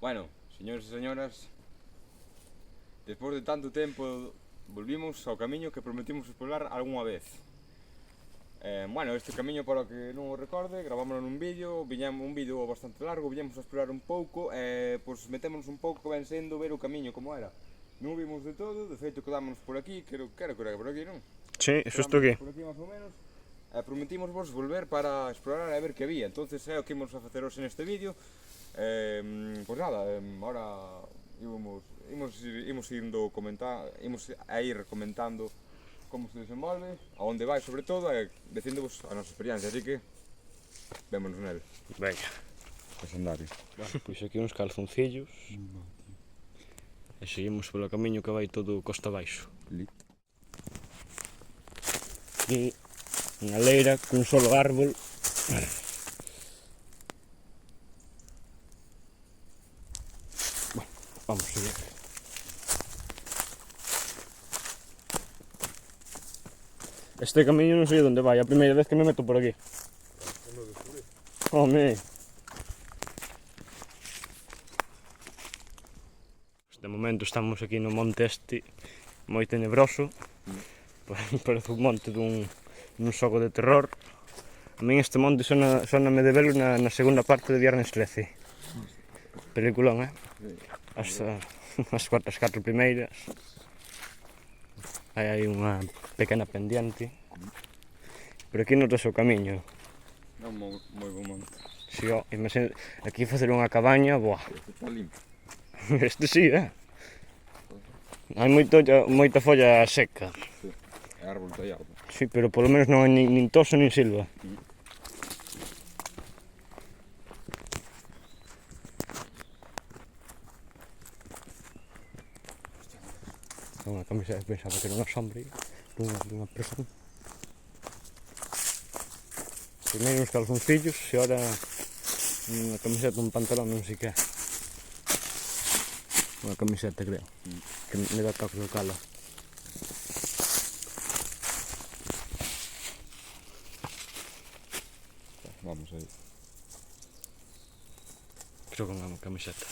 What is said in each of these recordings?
Bueno, señores e señoras, despois de tanto tempo volvimos ao camiño que prometimos explorar algunha vez. Bueno, este camiño, para o que non o recorde, gravámoslo nun vídeo, viñamos un vídeo bastante largo, viñamos a explorar un pouco, pois metémonos un pouco que ven sendo ver o camiño como era. Non o vimos de todo, de feito quedámonos por aquí, creo que era por aquí, non? Sí, eso estou aquí. Por aquí máis ou menos. Prometimos vos volver para explorar e ver que había, entonces é o que imos a facer hoxe neste vídeo. Pois nada, ahora imos a ir comentando como se desenvolve, a onde vai sobre todo, e dicindovos a nosa experiencia, así que vémonos nel. Venga. Legendario. Pois aquí uns calzoncillos. E seguimos polo camiño que vai todo costa abaixo. Aquí unha leira cun solo árbol. Bueno, vamos a seguir. Este camiño non sei onde vai, a primeira vez que me meto por aquí. Home! De momento estamos aquí no monte este, moi tenebroso. Parece un monte dun xogo de terror. A min este monte soname de velo na segunda parte de Viernes 13. Peliculón, As 4 primeiras. Hai unha pequena pendiente. Pero aquí notas o camiño. É un moi bon monte. Si, imagina, aquí facer unha cabaña, boa. Este está limpo. Este sí, Hai moita folla seca. Sí, é árbol tallado. Sí, pero polo menos non hai nin toso nin silva. Unha camiseta, pensaba que era unha sombra dunha persona. Primeiro uns calzoncillos e ora unha camiseta, un pantalón, non sei que é. Unha camiseta, creo, que me dá toque do calo. Vamos aí. Creo que é unha camiseta.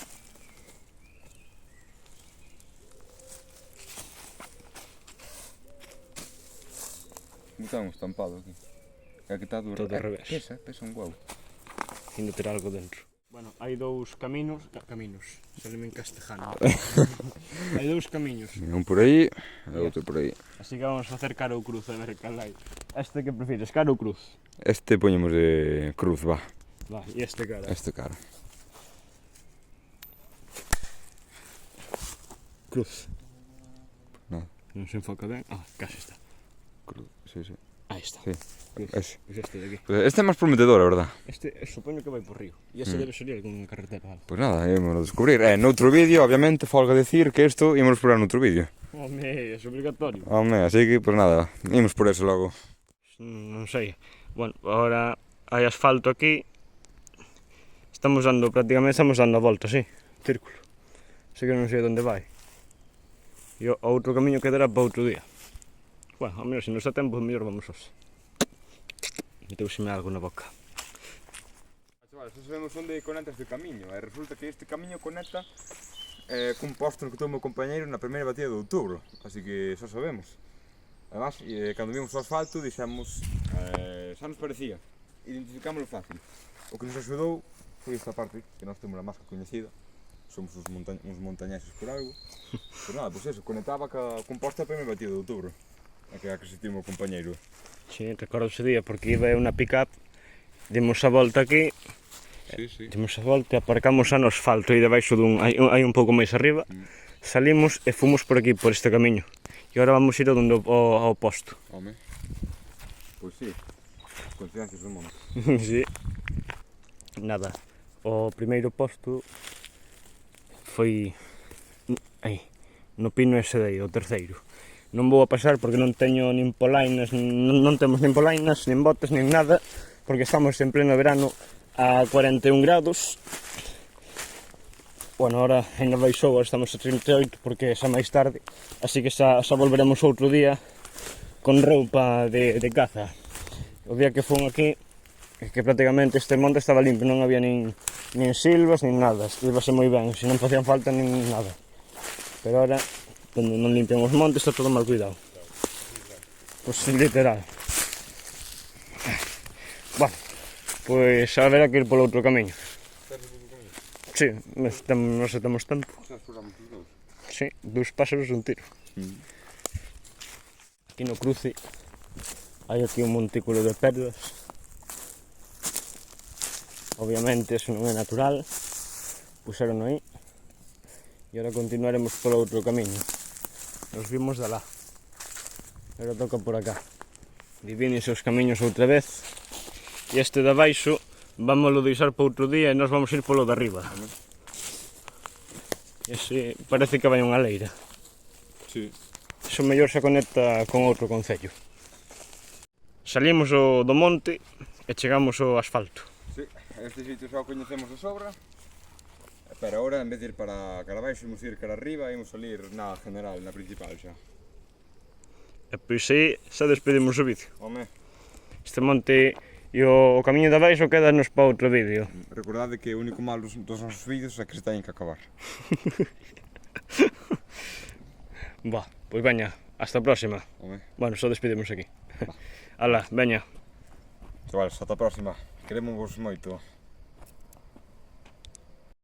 Está un estampado aquí. Aquí está duro. Todo ao revés. Pesa un huevo. Indo ter algo dentro. Bueno, hai dous camiños, salime en castejano. Hai dous camiños. Un por aí e outro por aí. Así que vamos a facer cara ou cruz, a ver cal hai. Este que prefires, cara ou cruz? Este poñemos de cruz, va. Va, e este cara. Este cara. Cruz. Nada. Non se enfoca ben. Casi está. Cruz, sí. Aí está. Sí. Cruz. Ese. Pois este de aquí. Pues este é máis prometedor, a verdad. Este, supoño que vai por río. E este debe salir algunha carretera. Pois nada, ímos a descubrir. Noutro vídeo, obviamente, folga decir que isto ímos explorar noutro vídeo. Home, é obligatorio. Home, así que, pois nada, ímos por eso logo. Non sei. Bueno, agora hai asfalto aquí. Estamos dando a volta, sí. Círculo. Así que non sei onde vai. E o outro camiño quedará para outro día. Bueno, ao menos se nos dá tempo, mellor vamos hoxe. Meteuseme algo na boca. Chavales, xa sabemos onde conecta este camiño. E resulta que este camiño conecta cun posto no que estou o meu compañeiro na primeira batida de outubro. Así que xa sabemos. Además, cando vimos o asfalto, dixemos, xa nos parecía. Identificámoslo fácil. O que nos axudou foi esta parte, que nós temos a máis que coñecida. Somos uns montañeses por algo. Pois nada, pois eso, conectaba cun posto a primeira batida de outubro. A que se tivo o meu compañeiro. Sí, recordo ese día, porque iba unha pick-up, dimos a volta aquí, Sí. dimos a volta e aparcamos no asfalto aí debaixo hai un pouco máis arriba, salimos e fomos por aquí, por este camiño. E agora vamos ir ao posto. Home. Pois sí. Coincidencias do mundo. Sí. Nada, o primeiro posto foi aí, no pino ese de aí, o terceiro. Non vou a pasar porque non teño nin polainas, non temos nin polainas, nin botas, nin nada, porque estamos en pleno verano a 41 grados. Bueno, ahora ainda baixou, agora estamos a 38 porque xa máis tarde, así que xa volveremos outro día con roupa de caza. O día que fun aquí É que prácticamente este monte estaba limpio, non había nin silvas, nin nada. Estivase moi ben, se non facían falta nin nada. Pero ahora, cando non limpian os montes, está todo mal cuidado. Pois literal. Bueno, pois haberá que ir polo outro camiño. Sí, nos temos tempo. Xa exploramos os dous. Sí, 2 pásaros un tiro. Aquí no cruce hai aquí un montículo de perdas. Obviamente eso non é natural, puxeron aí e agora continuaremos polo outro camiño. Nos vimos de lá, agora toca por acá. Divídense os camiños outra vez e este de abaixo vámoslo deixar para outro día e nós vamos ir polo de arriba. Ese parece que vai unha leira. Sí. Iso mellor se conecta con outro concello. Salimos do monte e chegamos ao asfalto. Sí, este sitio xa o coñecemos de sobra. Pero ahora, en vez de ir para abaixo, imos ir cara arriba e imos salir na general, na principal xa. E pois aí xa despedimos o vídeo. Home, Este monte e o camiño de abaixo quedanos para outro vídeo. recordade que o único mal dos nosos vídeos é que se teñen que acabar. Pois veña, hasta a próxima. Home, Bueno, só despedimos aquí. Ala, veña. chavales, ata a próxima. Queremos vos moito.